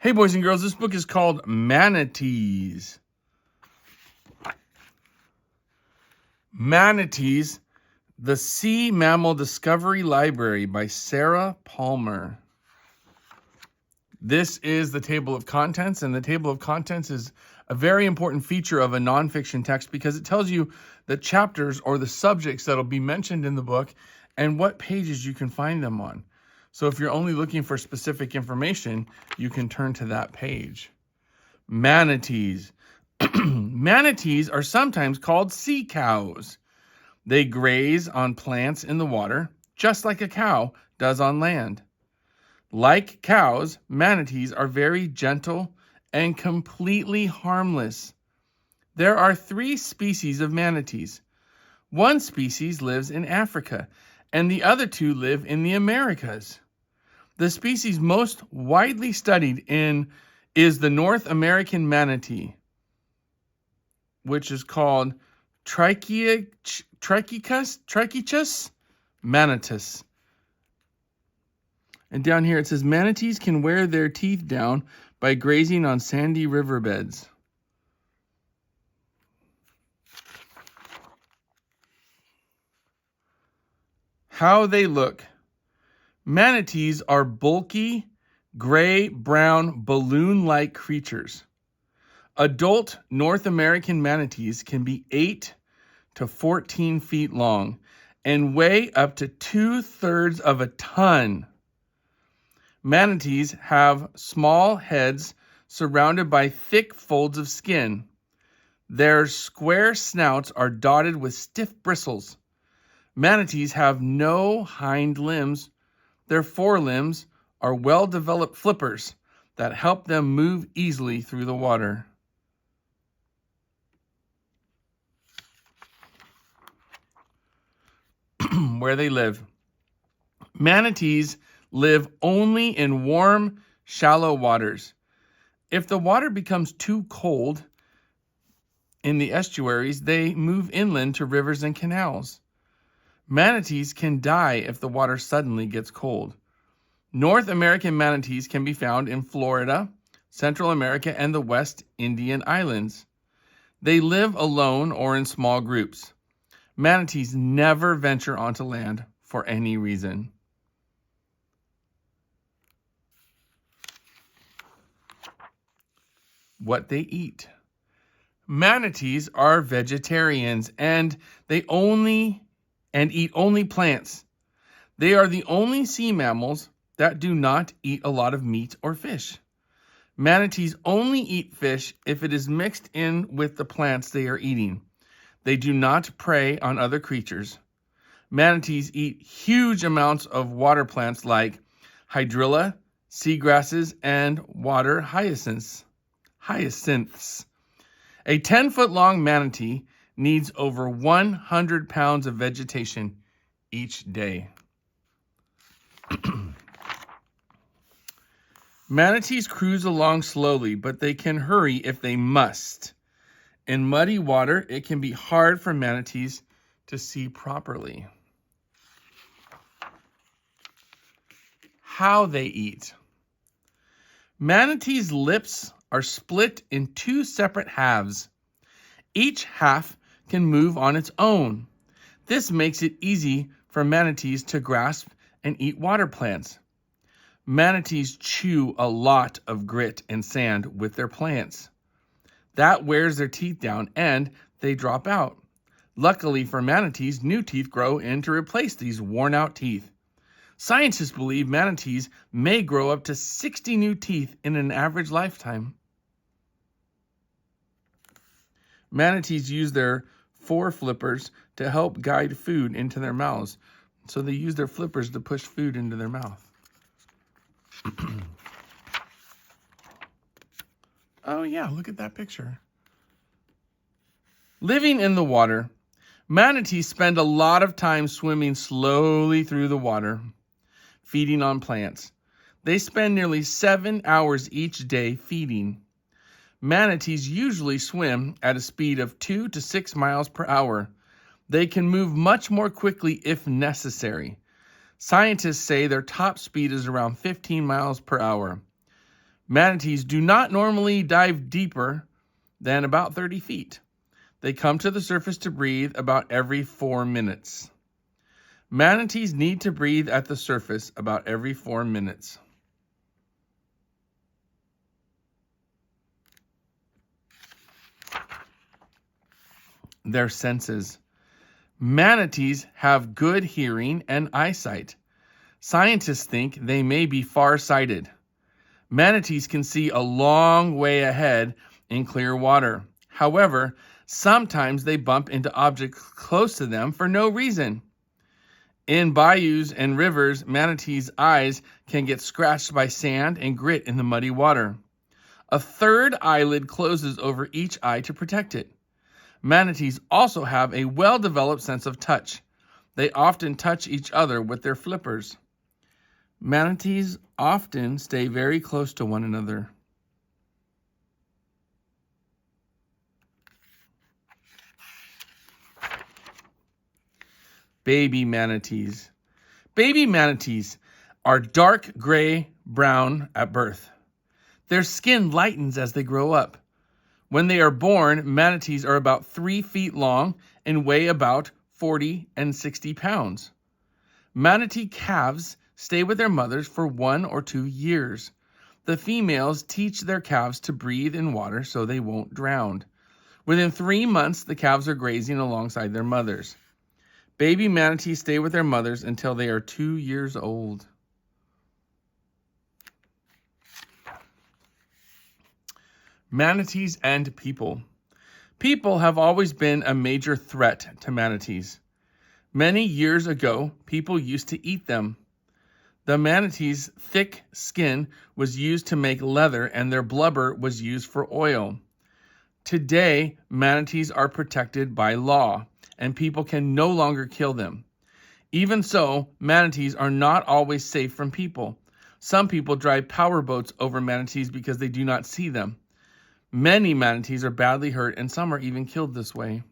Hey, boys and girls, this book is called Manatees. Manatees, the Sea Mammal Discovery Library by Sarah Palmer. This is the table of contents, and the table of contents is a very important feature of a nonfiction text because it tells you the chapters or the subjects that will be mentioned in the book and what pages you can find them on. So if you're only looking for specific information, you can turn to that page. Manatees. Manatees are sometimes called sea cows. They graze on plants in the water, just like a cow does on land. Like cows, manatees are very gentle and completely harmless. There are 3 species of manatees. One species lives in Africa, and the other 2 live in the Americas. The species most widely studied is the North American manatee, which is called Trichechus manatus. And down here it says, manatees can wear their teeth down by grazing on sandy riverbeds. How they look. Manatees are bulky, gray-brown, balloon-like creatures. Adult North American manatees can be 8 to 14 feet long and weigh up to 2/3 of a ton. Manatees have small heads surrounded by thick folds of skin. Their square snouts are dotted with stiff bristles. Manatees have no hind limbs. Their forelimbs are well-developed flippers that help them move easily through the water. Where they live. Manatees live only in warm, shallow waters. If the water becomes too cold in the estuaries, they move inland to rivers and canals. Manatees can die if the water suddenly gets cold. North American manatees can be found in Florida, Central America, and the West Indian Islands. They live alone or in small groups. Manatees never venture onto land for any reason. What they eat. Manatees are vegetarians and eat only plants. They are the only sea mammals that do not eat a lot of meat or fish. Manatees only eat fish if it is mixed in with the plants they are eating. They do not prey on other creatures. Manatees eat huge amounts of water plants like hydrilla, seagrasses, and water hyacinths. A 10-foot-long manatee needs over 100 pounds of vegetation each day. Manatees cruise along slowly, but they can hurry if they must. In muddy water, it can be hard for manatees to see properly. How they eat. Manatees' lips are split in 2 separate halves. Each half can move on its own. This makes it easy for manatees to grasp and eat water plants. Manatees chew a lot of grit and sand with their plants. That wears their teeth down and they drop out. Luckily for manatees, new teeth grow in to replace these worn-out teeth. Scientists believe manatees may grow up to 60 new teeth in an average lifetime. Manatees use their foreflippers to help guide food into their mouths. So they use their flippers to push food into their mouth. Oh yeah, look at that picture. Living in the water, manatees spend a lot of time swimming slowly through the water, feeding on plants. They spend nearly 7 hours each day feeding. Manatees usually swim at a speed of 2 to 6 miles per hour. They can move much more quickly if necessary. Scientists say their top speed is around 15 miles per hour. Manatees do not normally dive deeper than about 30 feet. They come to the surface to breathe about every 4 minutes. Manatees need to breathe at the surface about every 4 minutes. Their senses. Manatees have good hearing and eyesight. Scientists think they may be far-sighted. Manatees can see a long way ahead in clear water. However, sometimes they bump into objects close to them for no reason. In bayous and rivers, manatees' eyes can get scratched by sand and grit in the muddy water. A third eyelid closes over each eye to protect it. Manatees also have a well-developed sense of touch. They often touch each other with their flippers. Manatees often stay very close to one another. Baby manatees. Baby manatees are dark gray-brown at birth. Their skin lightens as they grow up. When they are born, manatees are about 3 feet long and weigh about 40 and 60 pounds. Manatee calves stay with their mothers for 1 or 2 years. The females teach their calves to breathe in water so they won't drown. Within 3 months, the calves are grazing alongside their mothers. Baby manatees stay with their mothers until they are 2 years old. Manatees and people. People have always been a major threat to manatees. Many years ago, people used to eat them. The manatees' thick skin was used to make leather, and their blubber was used for oil. Today, manatees are protected by law, and people can no longer kill them. Even so, manatees are not always safe from people. Some people drive power boats over manatees because they do not see them. Many manatees are badly hurt, and some are even killed this way.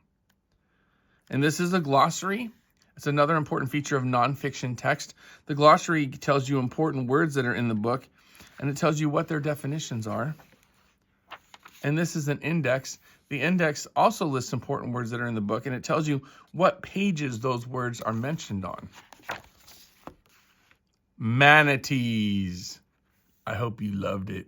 And this is a glossary. It's another important feature of nonfiction text. The glossary tells you important words that are in the book, and it tells you what their definitions are. And this is an index. The index also lists important words that are in the book, and it tells you what pages those words are mentioned on. Manatees. I hope you loved it.